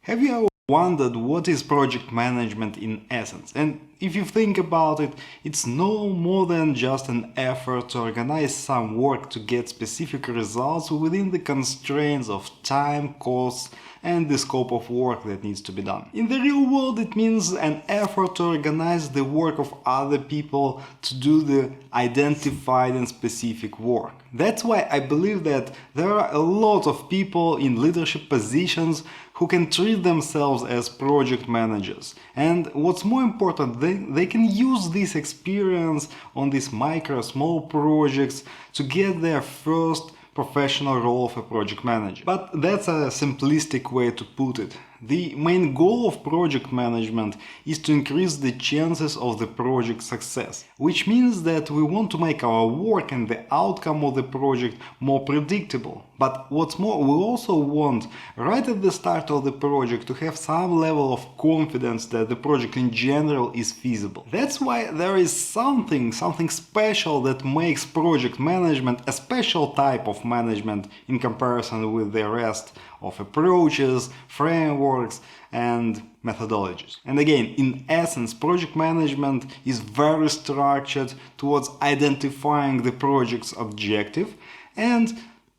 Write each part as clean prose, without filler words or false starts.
Have you ever wondered what is project management in essence? And if you think about it, it's no more than just an effort to organize some work to get specific results within the constraints of time, costs, and the scope of work that needs to be done. In the real world, it means an effort to organize the work of other people to do the identified and specific work. That's why I believe that there are a lot of people in leadership positions who can treat themselves as project managers. And what's more important, they can use this experience on these small projects to get their first professional role of a project manager. But that's a simplistic way to put it. The main goal of project management is to increase the chances of the project success, which means that we want to make our work and the outcome of the project more predictable. But what's more, we also want, right at the start of the project, to have some level of confidence that the project in general is feasible. That's why there is something special that makes project management a special type of management in comparison with the rest of approaches, frameworks, and methodologies. And again, in essence, project management is very structured towards identifying the project's objective and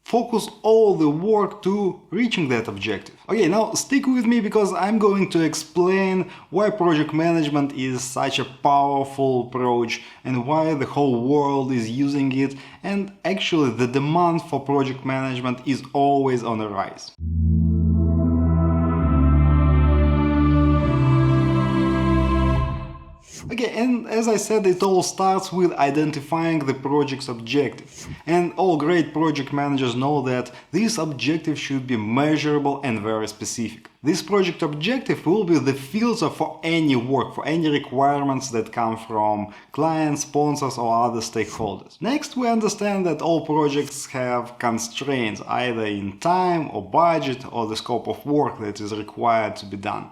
focus all the work to reaching that objective. Okay, now stick with me because I'm going to explain why project management is such a powerful approach and why the whole world is using it, and actually the demand for project management is always on the rise. Okay, and as I said, it all starts with identifying the project's objective. And all great project managers know that this objective should be measurable and very specific. This project objective will be the filter for any work, for any requirements that come from clients, sponsors, or other stakeholders. Next, we understand that all projects have constraints, either in time or budget or the scope of work that is required to be done.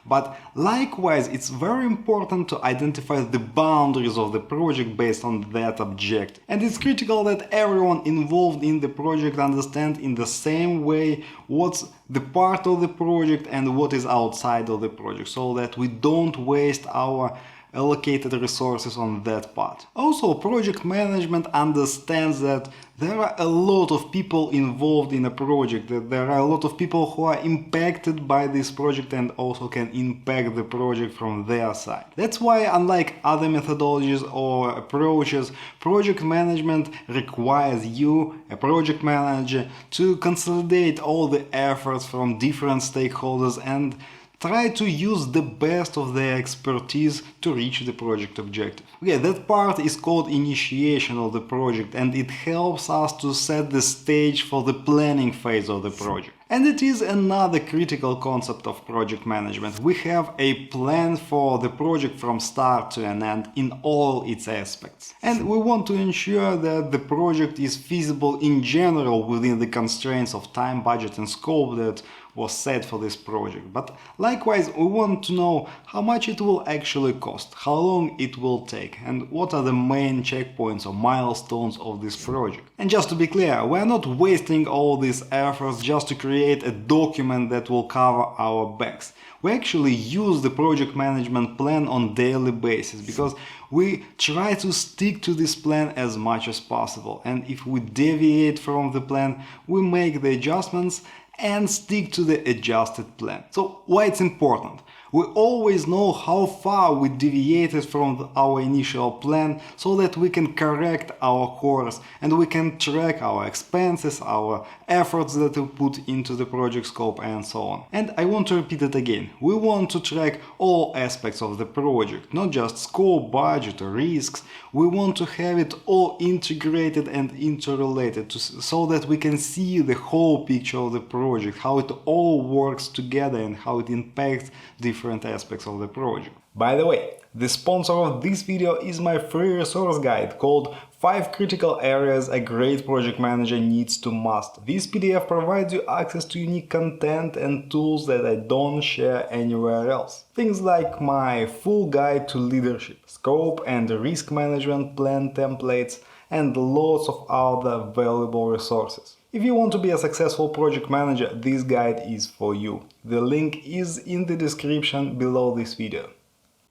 But likewise, it's very important to identify the boundaries of the project based on that objective. And it's critical that everyone involved in the project understand in the same way what's the part of the project and what is outside of the project, so that we don't waste our allocated resources on that part. Also, project management understands that there are a lot of people involved in a project, that there are a lot of people who are impacted by this project and also can impact the project from their side. That's why, unlike other methodologies or approaches, project management requires you, a project manager, to consolidate all the efforts from different stakeholders and try to use the best of their expertise to reach the project objective. Okay, that part is called initiation of the project, and it helps us to set the stage for the planning phase of the project. And it is another critical concept of project management. We have a plan for the project from start to an end in all its aspects. And we want to ensure that the project is feasible in general within the constraints of time, budget, and scope that was set for this project. But likewise, we want to know how much it will actually cost, how long it will take, and what are the main checkpoints or milestones of this project. And just to be clear, we are not wasting all these efforts just to create a document that will cover our backs. We actually use the project management plan on daily basis because we try to stick to this plan as much as possible. And if we deviate from the plan, we make the adjustments and stick to the adjusted plan. So why it's important? We always know how far we deviated from our initial plan so that we can correct our course and we can track our expenses, our efforts that we put into the project scope and so on. And I want to repeat it again. We want to track all aspects of the project, not just scope, budget or risks. We want to have it all integrated and interrelated so that we can see the whole picture of the project, how it all works together and how it impacts different aspects of the project. By the way, the sponsor of this video is my free resource guide called 5 Critical Areas a Great Project Manager Needs to Master. This PDF provides you access to unique content and tools that I don't share anywhere else. Things like my full guide to leadership, scope and risk management plan templates, and lots of other valuable resources. If you want to be a successful project manager, this guide is for you. The link is in the description below this video.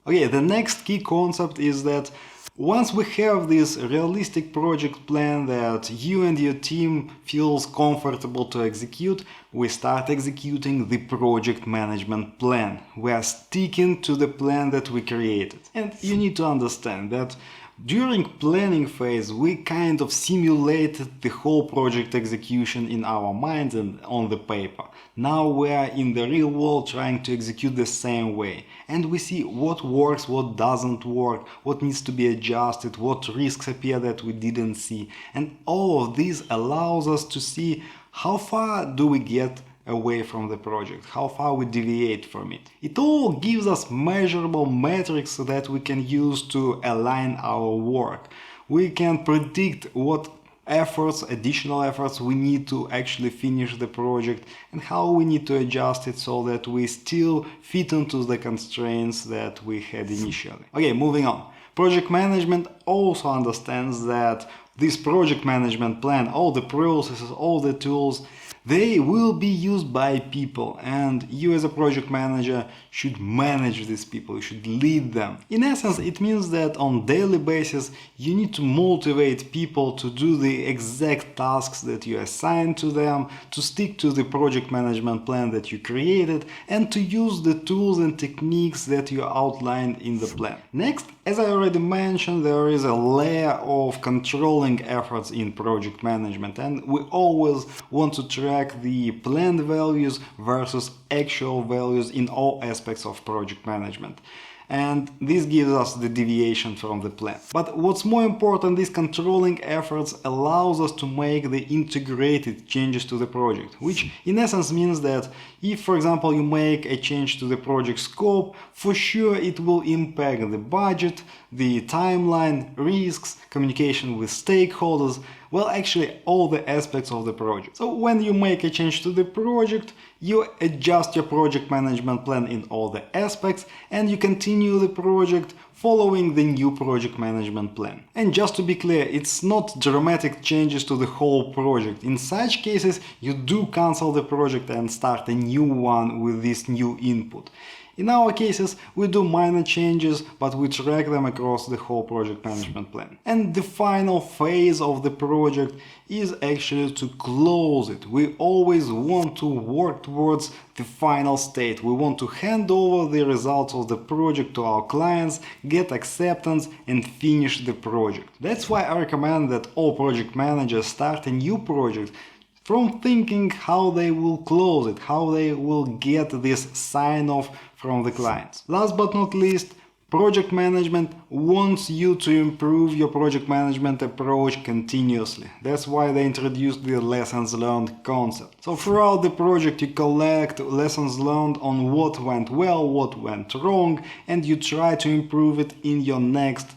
Okay, the next key concept is that once we have this realistic project plan that you and your team feels comfortable to execute, we start executing the project management plan. We are sticking to the plan that we created. And you need to understand that during planning phase, we kind of simulated the whole project execution in our minds and on the paper. Now we are in the real world trying to execute the same way. And we see what works, what doesn't work, what needs to be adjusted, what risks appear that we didn't see. And all of this allows us to see how far do we get away from the project, how far we deviate from it. It all gives us measurable metrics that we can use to align our work. We can predict what additional efforts we need to actually finish the project and how we need to adjust it so that we still fit into the constraints that we had initially. Okay, moving on. Project management also understands that this project management plan, all the processes, all the tools, they will be used by people, and you as a project manager should manage these people, you should lead them. In essence, it means that on daily basis you need to motivate people to do the exact tasks that you assign to them, to stick to the project management plan that you created, and to use the tools and techniques that you outlined in the plan. Next, as I already mentioned, there is a layer of controlling efforts in project management, and we always want to track the planned values versus actual values in all aspects of project management. And this gives us the deviation from the plan. But what's more important, these controlling efforts allows us to make the integrated changes to the project, which in essence means that if, for example, you make a change to the project scope, for sure it will impact the budget, the timeline, risks, communication with stakeholders, well, actually all the aspects of the project. So when you make a change to the project, you adjust your project management plan in all the aspects and you continue the project following the new project management plan. And just to be clear, it's not dramatic changes to the whole project. In such cases, you do cancel the project and start a new one with this new input. In our cases, we do minor changes, but we track them across the whole project management plan. And the final phase of the project is actually to close it. We always want to work towards the final state. We want to hand over the results of the project to our clients, get acceptance, and finish the project. That's why I recommend that all project managers start a new project from thinking how they will close it, how they will get this sign-off from the clients. Last but not least, project management wants you to improve your project management approach continuously. That's why they introduced the lessons learned concept. So throughout the project you collect lessons learned on what went well, what went wrong, and you try to improve it in your next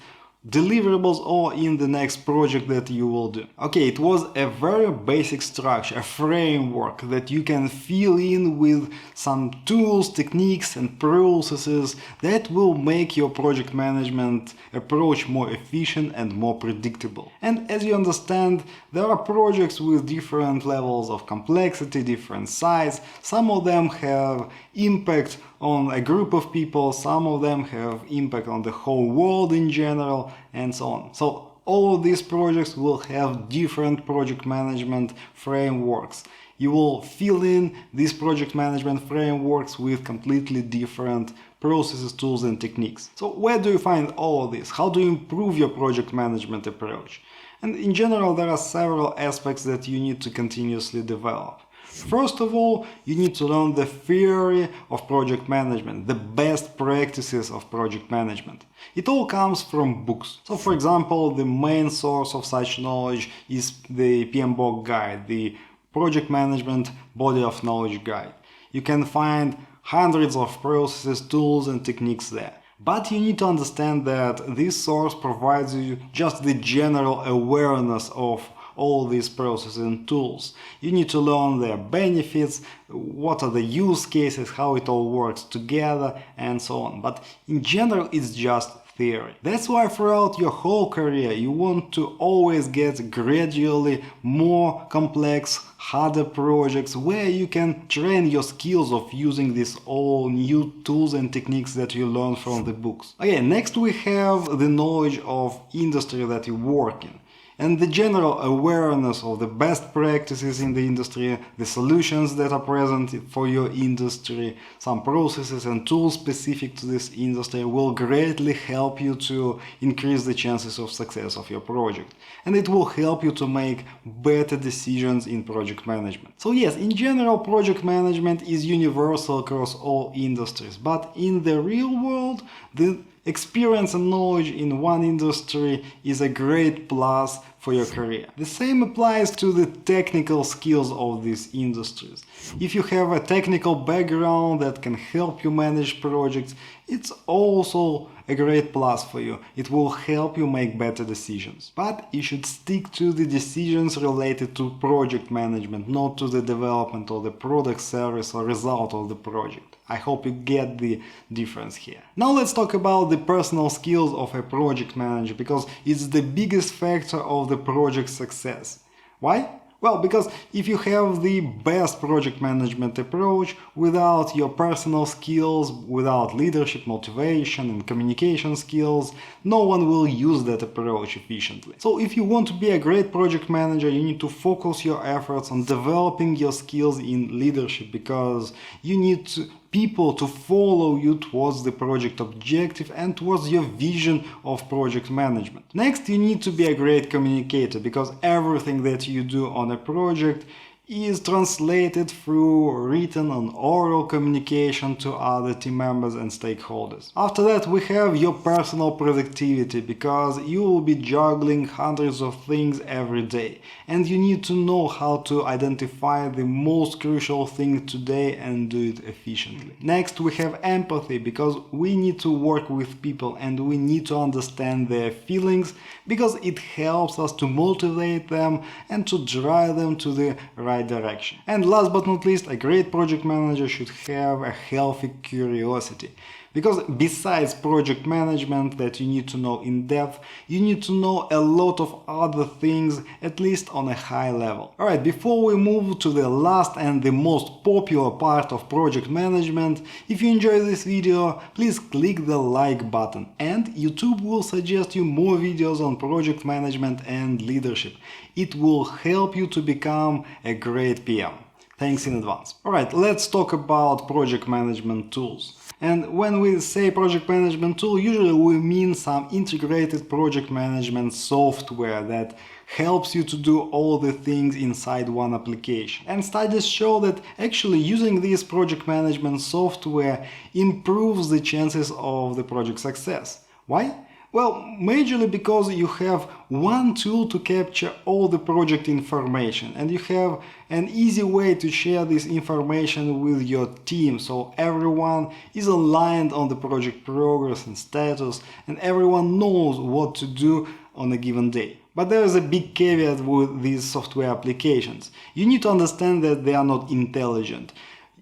deliverables or in the next project that you will do. Okay, it was a very basic structure, a framework that you can fill in with some tools, techniques and processes that will make your project management approach more efficient and more predictable. And as you understand, there are projects with different levels of complexity, different size. Some of them have impact on a group of people, some of them have impact on the whole world in general, and so on. So all of these projects will have different project management frameworks. You will fill in these project management frameworks with completely different processes, tools and techniques. So where do you find all of this? How do you improve your project management approach? And in general, there are several aspects that you need to continuously develop. First of all, you need to learn the theory of project management, the best practices of project management. It all comes from books. So, for example, the main source of such knowledge is the PMBOK guide, the Project Management Body of Knowledge guide. You can find hundreds of processes, tools and techniques there. But you need to understand that this source provides you just the general awareness of all these processes and tools. You need to learn their benefits, what are the use cases, how it all works together, and so on. But in general, it's just theory. That's why throughout your whole career you want to always get gradually more complex, harder projects where you can train your skills of using these all new tools and techniques that you learn from the books. Okay, next we have the knowledge of industry that you work in, and the general awareness of the best practices in the industry, the solutions that are present for your industry, some processes and tools specific to this industry will greatly help you to increase the chances of success of your project. And it will help you to make better decisions in project management. So yes, in general, project management is universal across all industries, but in the real world, the experience and knowledge in one industry is a great plus for your career. The same applies to the technical skills of these industries. If you have a technical background that can help you manage projects, it's also a great plus for you. It will help you make better decisions. But you should stick to the decisions related to project management, not to the development of the product, service or result of the project. I hope you get the difference here. Now let's talk about the personal skills of a project manager, because it's the biggest factor of the project success. Why? Well, because if you have the best project management approach without your personal skills, without leadership, motivation and communication skills, no one will use that approach efficiently. So if you want to be a great project manager, you need to focus your efforts on developing your skills in leadership, because you need people to follow you towards the project objective and towards your vision of project management. Next, you need to be a great communicator, because everything that you do on a project is translated through written and oral communication to other team members and stakeholders. After that, we have your personal productivity, because you will be juggling hundreds of things every day, and you need to know how to identify the most crucial thing today and do it efficiently. Next, we have empathy, because we need to work with people and we need to understand their feelings, because it helps us to motivate them and to drive them to the right direction. And last but not least, a great project manager should have a healthy curiosity, because besides project management that you need to know in depth, you need to know a lot of other things, at least on a high level. Alright, before we move to the last and the most popular part of project management, if you enjoy this video, please click the like button, and YouTube will suggest you more videos on project management and leadership. It will help you to become a great PM. Thanks in advance. Alright, let's talk about project management tools. And when we say project management tool, usually we mean some integrated project management software that helps you to do all the things inside one application. And studies show that actually using this project management software improves the chances of the project success. Why? Well, majorly because you have one tool to capture all the project information, and you have an easy way to share this information with your team, so everyone is aligned on the project progress and status, and everyone knows what to do on a given day. But there is a big caveat with these software applications. You need to understand that they are not intelligent.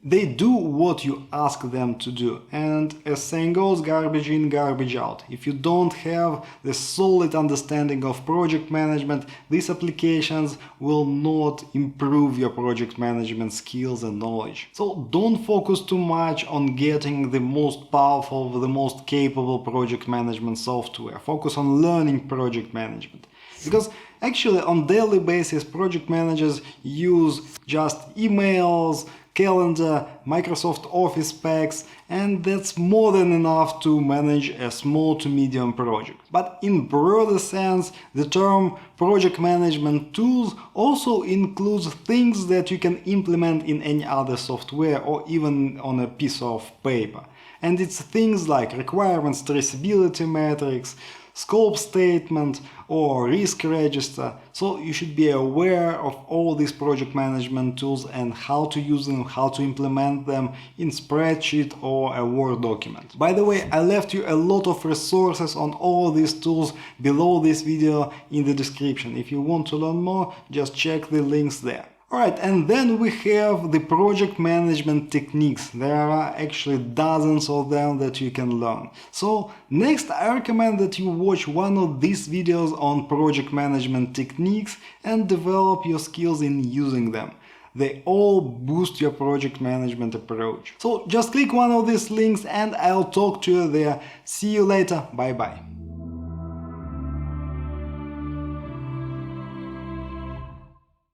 They do what you ask them to do, and as saying goes, garbage in, garbage out. If you don't have the solid understanding of project management, these applications will not improve your project management skills and knowledge. So don't focus too much on getting the most powerful, the most capable project management software. Focus on learning project management. Because actually on daily basis, project managers use just emails, calendar, Microsoft Office packs, and that's more than enough to manage a small to medium project. But in broader sense, the term project management tools also includes things that you can implement in any other software or even on a piece of paper. And it's things like requirements traceability matrix, scope statement or risk register. So you should be aware of all these project management tools and how to use them, how to implement them in spreadsheet or a Word document. By the way, I left you a lot of resources on all these tools below this video in the description. If you want to learn more, just check the links there. Alright, and then we have the project management techniques. There are actually dozens of them that you can learn. So next I recommend that you watch one of these videos on project management techniques and develop your skills in using them. They all boost your project management approach. So just click one of these links and I'll talk to you there. See you later. Bye bye.